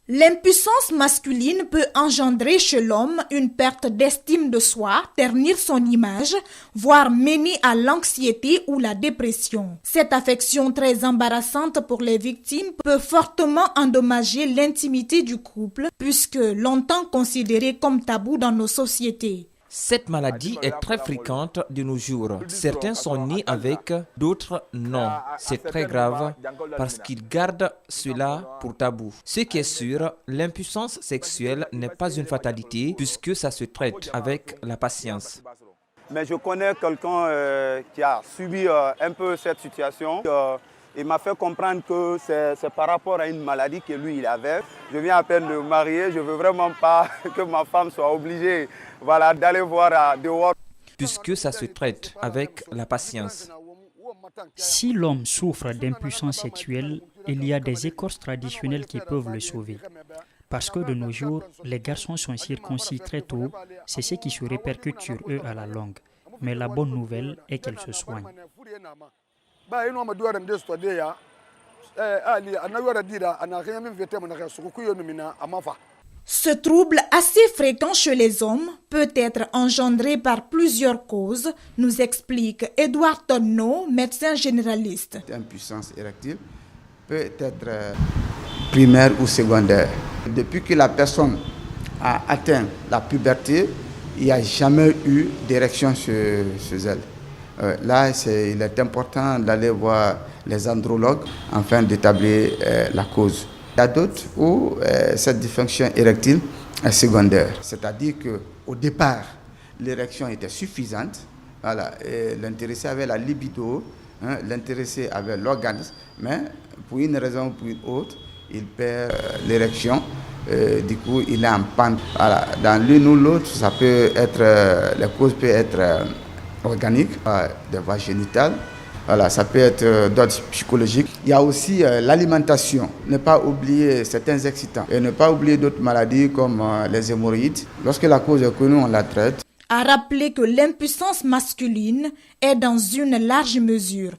L'impuissance masculine peut engendrer chez l'homme une perte d'estime de soi, ternir son image, voire mener à l'anxiété ou la dépression. Cette affection très embarrassante pour les victimes peut fortement endommager l'intimité du couple, puisque longtemps considérée comme tabou dans nos sociétés. Cette maladie est très fréquente de nos jours. Certains sont nés avec, d'autres non. C'est très grave parce qu'ils gardent cela pour tabou. Ce qui est sûr, l'impuissance sexuelle n'est pas une fatalité puisque ça se traite avec la patience. Mais je connais quelqu'un qui a subi un peu cette situation. Il m'a fait comprendre que c'est par rapport à une maladie que lui il avait. Je viens à peine de me marier, je ne veux vraiment pas que ma femme soit obligée d'aller voir dehors. Puisque ça se traite avec la patience. Si l'homme souffre d'impuissance sexuelle, il y a des écorces traditionnelles qui peuvent le sauver. Parce que de nos jours, les garçons sont circoncis très tôt, c'est ce qui se répercute sur eux à la longue. Mais la bonne nouvelle est qu'elles se soignent. Ce trouble assez fréquent chez les hommes peut être engendré par plusieurs causes, nous explique Edouard Tonneau, médecin généraliste. L'impuissance érectile peut être primaire ou secondaire. Depuis que la personne a atteint la puberté, il n'y a jamais eu d'érection chez elle. Là, il est important d'aller voir les andrologues afin d'établir la cause. Il y a d'autres où cette dysfonction érectile est secondaire. C'est-à-dire qu'au départ, l'érection était suffisante. L'intéressé avait la libido, l'intéressé avait l'organisme, mais pour une raison ou pour une autre, il perd l'érection. Du coup, il est en panne. Dans l'une ou l'autre, ça peut être, les causes peuvent être organiques, des voies génitales. Ça peut être d'ordre psychologique. Il y a aussi l'alimentation. Ne pas oublier certains excitants et ne pas oublier d'autres maladies comme les hémorroïdes. Lorsque la cause est connue, on la traite. À rappeler que l'impuissance masculine est dans une large mesure